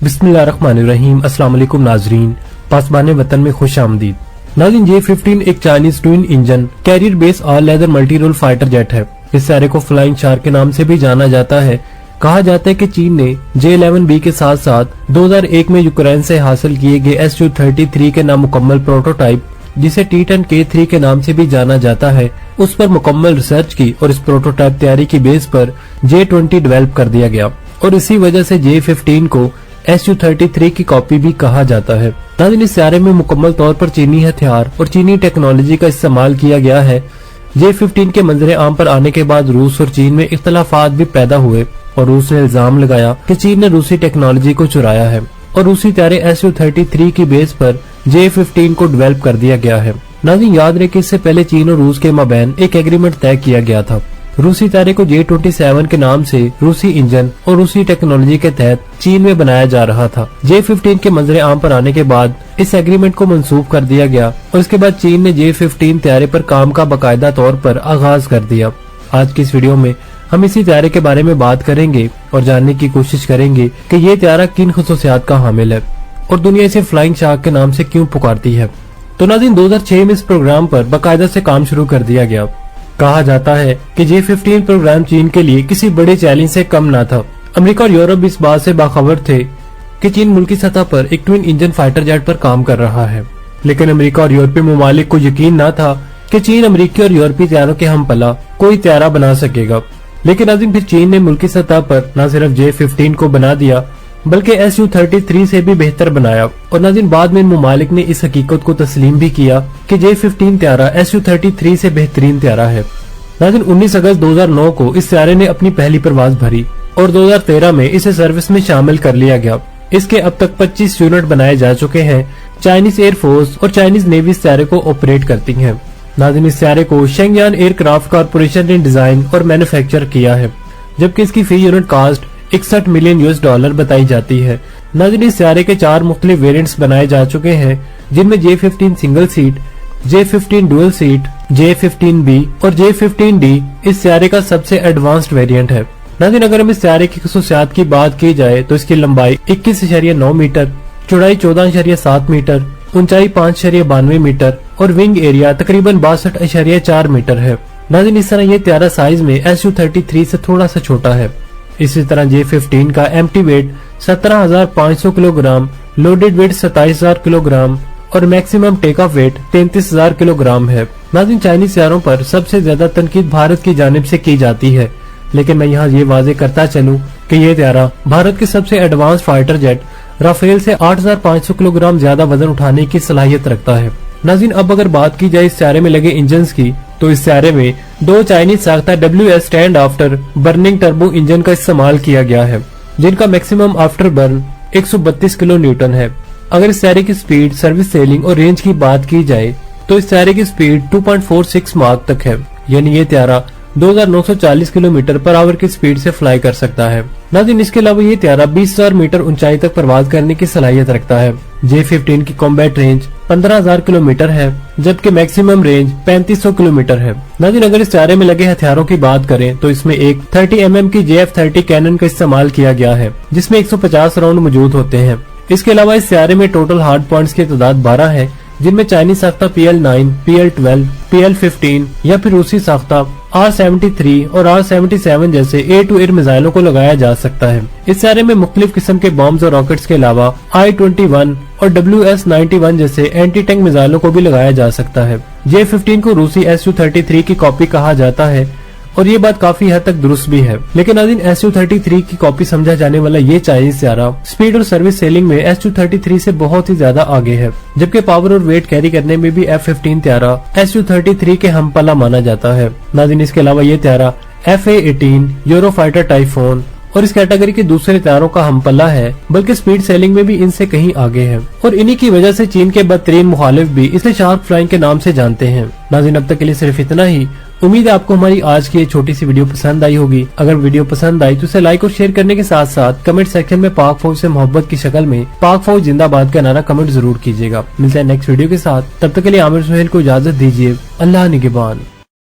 बिस्मिल्लाहिर्रहमानिर्रहीम। अस्सलाम वालेकुम नाजरीन, पासबान वतन में खुश आमदीद। नाज़रीन, J-15 एक Chinese twin engine carrier base all weather multi role fighter jet है। इस सारे को फ्लाइंग शार्क के नाम से भी जाना जाता है। कहा जाता है कि चीन ने J-11B के साथ साथ 2001 में यूक्रेन से हासिल किए गए Su-33 के नामुकम्मल प्रोटोटाइप, जिसे T-10 K3 के नाम से भी जाना जाता है, उस पर मुकम्मल रिसर्च की और इस प्रोटोटाइप तैयारी की बेस पर J-20 डेवलप कर दिया गया और इसी वजह से J-15 को Su-33 की कॉपी भी कहा जाता है। नाज़रीन, इस सारे में मुकम्मल तौर पर चीनी हथियार और चीनी टेक्नोलॉजी का इस्तेमाल किया गया है। J-15 के मंजरे आम पर आने के बाद रूस और चीन में इख्तलाफात भी पैदा हुए और रूस ने इल्जाम लगाया कि चीन ने रूसी टेक्नोलॉजी को चुराया है और रूसी तैयारे Su-33 की बेस पर J-15 को डेवलप कर दिया गया है। नाज़रीन, याद रहे कि इससे पहले चीन और रूस के माबैन एक एग्रीमेंट तय किया गया था। रूसी तैयारे को J-27 के नाम से रूसी इंजन और रूसी टेक्नोलॉजी के तहत चीन में बनाया जा रहा था। J-15 के मंजरे आम पर आने के बाद इस एग्रीमेंट को मंसूख कर दिया गया और इसके बाद चीन ने J-15 तैयारे पर काम का बाकायदा तौर पर आगाज कर दिया। आज की इस वीडियो में हम इसी तैयारे के बारे में बात करेंगे और जानने की कोशिश करेंगे कि ये तैयारा किन खुसूसियात का हामिल है और दुनिया इसे फ्लाइंग शार्क के नाम से क्यों पुकारती है। तो नाज़रीन, 2006 में इस प्रोग्राम पर बाकायदा से काम शुरू कर दिया गया। कहा जाता है कि J-15 प्रोग्राम चीन के लिए किसी बड़े चैलेंज से कम न था। अमेरिका और यूरोप इस बात से बाखबर थे कि चीन मुल्की सतह पर एक ट्विन इंजन फाइटर जेट पर काम कर रहा है, लेकिन अमेरिका और यूरोपीय ममालिक को यकीन न था कि चीन अमेरिकी और यूरोपीय तैयारों के हमपला कोई तैयारा बना सकेगा। लेकिन नाज़रीन, फिर चीन ने मुल्की सतह पर न सिर्फ J-15 को बना दिया बल्कि Su-33 से भी बेहतर बनाया और नाज़रीन, बाद में इन ममालिक ने इस हकीकत को तस्लीम भी किया कि J-15 तैयारा Su-33 से बेहतरीन तैयारा है। नाज़रीन, 19 अगस्त 2009 को इस तैयारे ने अपनी पहली परवाज भरी और 2013 में इसे सर्विस में शामिल कर लिया गया। इसके अब तक 25 यूनिट बनाए जा चुके हैं। चाइनीज एयरफोर्स और चाइनीज नेवी इस तैयारे को ऑपरेट करती है। नाज़रीन, इस तैयारे को शेंगयान एयरक्राफ्ट कॉर्पोरेशन ने डिजाइन और मैन्युफैक्चर किया है, जबकि इसकी फी यूनिट कास्ट $61 मिलियन बताई जाती है। नाज़रीन, इस तैयारे के 4 मुख्तलिफ वेरिएंट्स बनाए जा चुके हैं, जिनमें J-15 single seat, J-15 dual seat, J-15B और J-15D इस तैयारे का सबसे एडवांस्ड वेरिएंट है। नाज़रीन, अगर हम इस तैयारे की खुसूसियात की बात की जाए तो इसकी लंबाई 21.9 मीटर, चौड़ाई 14.7 मीटर, ऊंचाई 5.92 मीटर और विंग एरिया तकरीबन 62.4 मीटर है। नाज़रीन, इस तरह ये तैयारा साइज में Su-33 से थोड़ा सा छोटा है। इसी तरह J-15 का empty weight 17,500 kilogram, loaded weight 27,000 kilogram और maximum take off weight 33,000 kilogram है। नाज़रीन, चाइनीज तैयारों पर सबसे ज्यादा तनकीद भारत की जानिब से की जाती है, लेकिन मैं यहाँ ये वाजे करता चलूँ कि ये तैयारा भारत के सबसे एडवांस फाइटर जेट राफेल से 8,500 किलोग्राम ज्यादा वजन उठाने की सलाहियत रखता है। नाज़रीन, अब अगर बात की जाए इस तैयारे में लगे इंजन की, तो इस तैयारे में 2 चाइनीज साख्ता WS stand after burning turbo engine का इस्तेमाल किया गया है, जिनका maximum after burn 132 kilo newton है। अगर इस तैयारे की स्पीड, सर्विस सेलिंग और रेंज की बात की जाए तो इस तैयारे की स्पीड 2.46 मार्क तक है, यानी ये तैयारा 2,940 किलोमीटर पर आवर की स्पीड से फ्लाई कर सकता है। नाज़रीन, इसके अलावा ये तैयारा 20,000 मीटर ऊंचाई तक परवाज करने की सलाहियत रखता है। J-15 की कॉम्बैट रेंज 15,000 किलोमीटर है, जबकि मैक्सिमम रेंज 3,500 किलोमीटर है। नाज़रीन, अगर इस तैयारे में लगे हथियारों की बात करें तो इसमें एक 30 mm की JF-30 कैनन का इस्तेमाल किया गया है, जिसमें 150 राउंड मौजूद होते हैं। इसके अलावा इस तैयारे में टोटल हार्ड पॉइंट्स की तादाद 12 है, जिनमें चाइनीज साख्ता PL-9, PL-12, PL-15 या फिर रूसी साख्ता R-73 और R-77 जैसे एयर टू एयर मिसाइलों को लगाया जा सकता है। इस तैयारे में मुख्तलिफ किस्म के बॉम्ब्स और रॉकेट्स के अलावा I-21 और WS-91 जैसे एंटी टैंक मिसाइलों को भी लगाया जा सकता है। J-15 को रूसी Su-33 की कॉपी कहा जाता है और ये बात काफी हद तक दुरुस्त भी है, लेकिन नाज़रीन, Su-33 की कॉपी समझा जाने वाला ये चाइनीज तैयारा स्पीड और सर्विस सेलिंग में Su-33 से बहुत ही ज्यादा आगे है, जबकि पावर और वेट कैरी करने में भी F-15 तैयारा Su-33 के हमपला माना जाता है। नाज़रीन, इसके अलावा ये तैयारा F-A-18 यूरोफाइटर टाइफोन और इस कैटेगरी के दूसरे तैयारों का हमपला है, बल्कि स्पीड सेलिंग में भी इनसे कहीं आगे है और इन्हीं की वजह से चीन के बदतरीन मुखालिफ भी इसे शार्क फ्लाइंग के नाम से जानते हैं। नाज़रीन, अब तक के लिए सिर्फ इतना ही। उम्मीद है आपको हमारी आज की ये छोटी सी वीडियो पसंद आई होगी। अगर वीडियो पसंद आई तो इसे लाइक और शेयर करने के साथ साथ कमेंट सेक्शन में पाक फौज से मोहब्बत की शक्ल में पाक फौज जिंदाबाद का नारा कमेंट जरूर कीजिएगा। मिलते हैं नेक्स्ट वीडियो के साथ, तब तक के लिए आमिर सुहेल को इजाजत दीजिए। अल्लाह निगहबान।